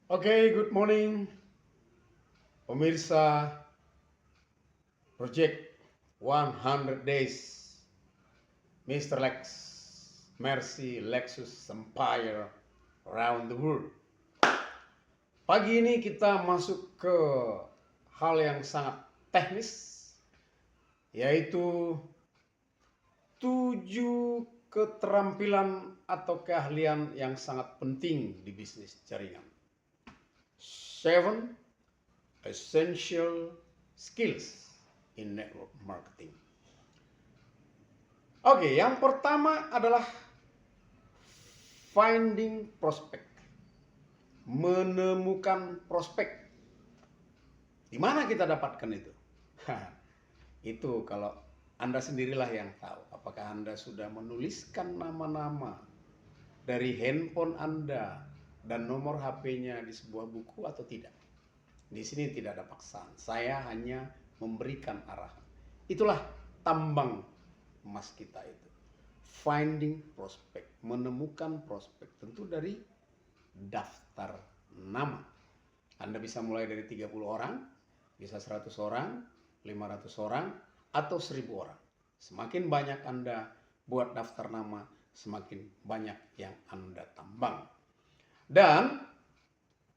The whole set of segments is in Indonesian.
Oke, good morning pemirsa Project 100 Days Mr. Lex Mercy Lexus Empire around the world. Pagi ini kita masuk ke hal yang sangat teknis, yaitu 7 keterampilan atau keahlian yang sangat penting di bisnis jaringan. 7 essential skills in network marketing. Oke, yang pertama adalah finding prospect. Menemukan prospek. Di mana kita dapatkan itu? Itu kalau Anda sendirilah yang tahu. Apakah Anda sudah menuliskan nama-nama dari handphone Anda dan nomor HP-nya di sebuah buku atau tidak? Di sini tidak ada paksaan. Saya hanya memberikan arahan. Itulah tambang emas kita itu. Finding prospect, menemukan prospek. Tentu dari daftar nama. Anda bisa mulai dari 30 orang, bisa 100 orang, 500 orang, atau 1000 orang. Semakin banyak Anda buat daftar nama, semakin banyak yang Anda tambang. Dan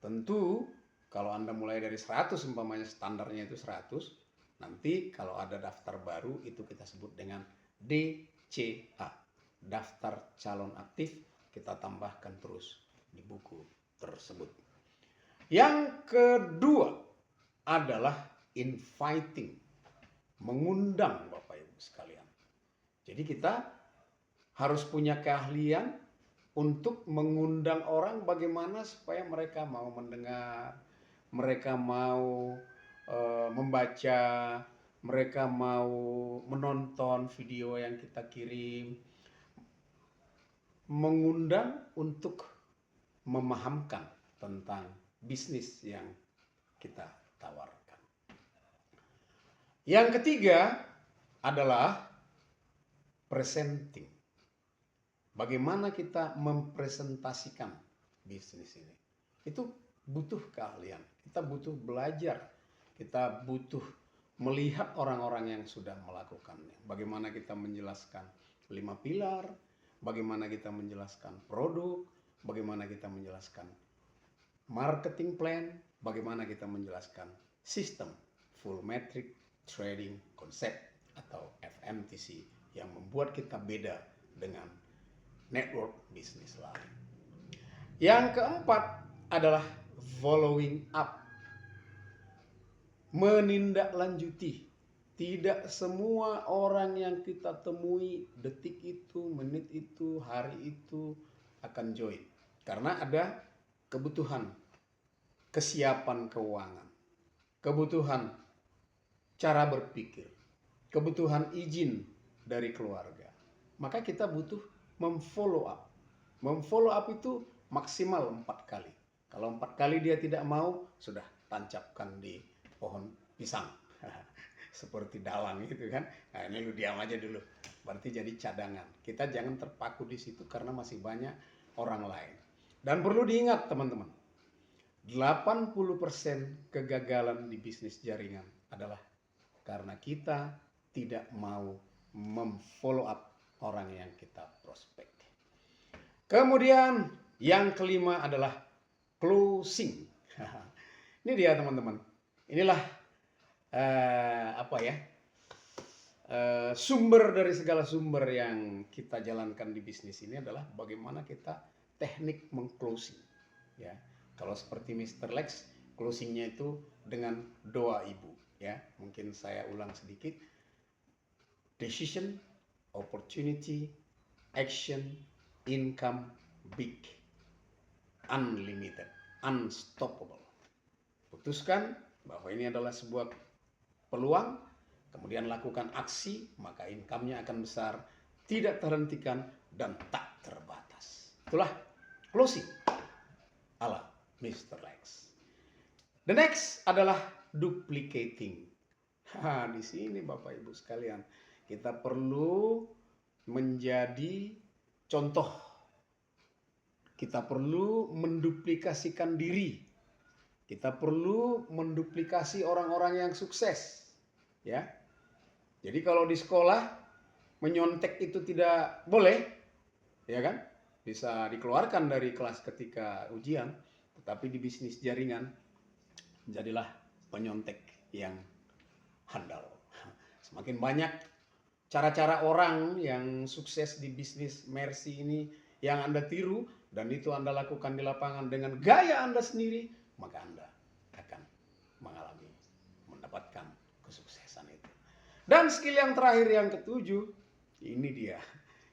tentu kalau Anda mulai dari 100, umpamanya standarnya itu 100, nanti kalau ada daftar baru itu kita sebut dengan DCA, daftar calon aktif, kita tambahkan terus di buku tersebut. Yang kedua adalah inviting, mengundang Bapak Ibu sekalian. Jadi kita harus punya keahlian untuk mengundang orang bagaimana supaya mereka mau mendengar, mereka mau membaca, mereka mau menonton video yang kita kirim. Mengundang untuk memahamkan tentang bisnis yang kita tawarkan. Yang ketiga adalah presenting. Bagaimana kita mempresentasikan bisnis ini. Itu butuh keahlian. Kita butuh belajar. Kita butuh melihat orang-orang yang sudah melakukannya. Bagaimana kita menjelaskan 5 pilar, bagaimana kita menjelaskan produk, bagaimana kita menjelaskan marketing plan, bagaimana kita menjelaskan sistem full metric trading concept atau FMTC yang membuat kita beda dengan network bisnis lain. Yang keempat adalah following up, menindaklanjuti. Tidak semua orang yang kita temui detik itu, menit itu, hari itu akan join. Karena ada kebutuhan kesiapan keuangan, kebutuhan cara berpikir, kebutuhan izin dari keluarga. Maka kita butuh memfollow up. Memfollow up itu maksimal 4 kali. Kalau 4 kali dia tidak mau, sudah tancapkan di pohon pisang. Seperti dalang gitu kan. Nah, ini lu diam aja dulu. Berarti jadi cadangan. Kita jangan terpaku di situ karena masih banyak orang lain. Dan perlu diingat teman-teman, 80% kegagalan di bisnis jaringan adalah karena kita tidak mau memfollow up orang yang kita prospek. Kemudian yang kelima adalah closing. Ini dia teman-teman. Inilah sumber dari segala sumber yang kita jalankan di bisnis ini adalah bagaimana kita teknik mengclosing. Ya, kalau seperti Mr. Lex, closingnya itu dengan doa ibu. Ya, mungkin saya ulang sedikit. Decision, opportunity, action, income, big, unlimited, unstoppable. Putuskan bahwa ini adalah sebuah peluang, kemudian lakukan aksi, maka income-nya akan besar, tidak terhentikan, dan tak terbatas. Itulah closing ala Mr. Lex. The next adalah duplicating. Di sini Bapak Ibu sekalian, kita perlu menjadi contoh. Kita perlu menduplikasikan diri Kita perlu menduplikasi orang-orang yang sukses. Ya. Jadi kalau di sekolah menyontek itu tidak boleh, ya kan? Bisa dikeluarkan dari kelas ketika ujian, tetapi di bisnis jaringan jadilah penyontek yang handal. Semakin banyak cara-cara orang yang sukses di bisnis Mercy ini yang Anda tiru dan itu Anda lakukan di lapangan dengan gaya Anda sendiri, maka Anda akan mendapatkan kesuksesan itu. Dan skill yang terakhir yang ketujuh, ini dia.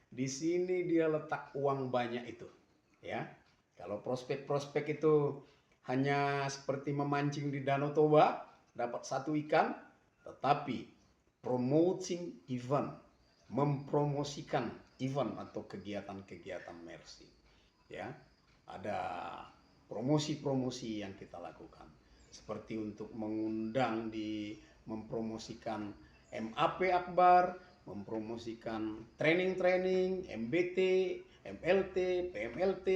Di sini dia letak uang banyak itu, ya. Kalau prospek-prospek itu hanya seperti memancing di Danau Toba, dapat satu ikan, tetapi promoting event, mempromosikan event atau kegiatan-kegiatan Mercy, ya. Ada promosi-promosi yang kita lakukan, seperti untuk mengundang mempromosikan MAP Akbar, mempromosikan training-training, MBT, MLT, PMLT,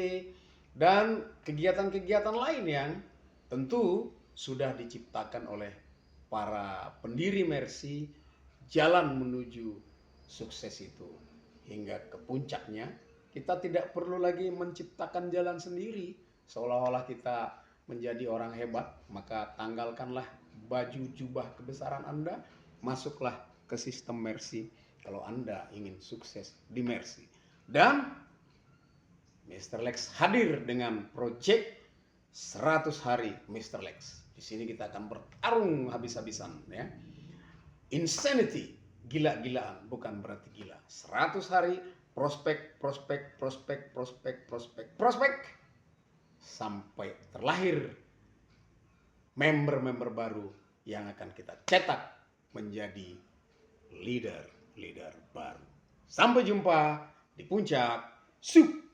dan kegiatan-kegiatan lain yang tentu sudah diciptakan oleh para pendiri Mercy. Jalan menuju sukses itu hingga ke puncaknya, kita tidak perlu lagi menciptakan jalan sendiri seolah-olah kita menjadi orang hebat. Maka tanggalkanlah baju jubah kebesaran Anda, masuklah ke sistem Mercy kalau Anda ingin sukses di Mercy. Dan Mr. Lex hadir dengan proyek 100 hari Mr. Lex. Di sini kita akan bertarung habis-habisan, ya. Insanity, gila-gilaan, bukan berarti gila. 100 hari prospek sampai terlahir member-member baru yang akan kita cetak menjadi leader-leader baru. Sampai jumpa di puncak sukses.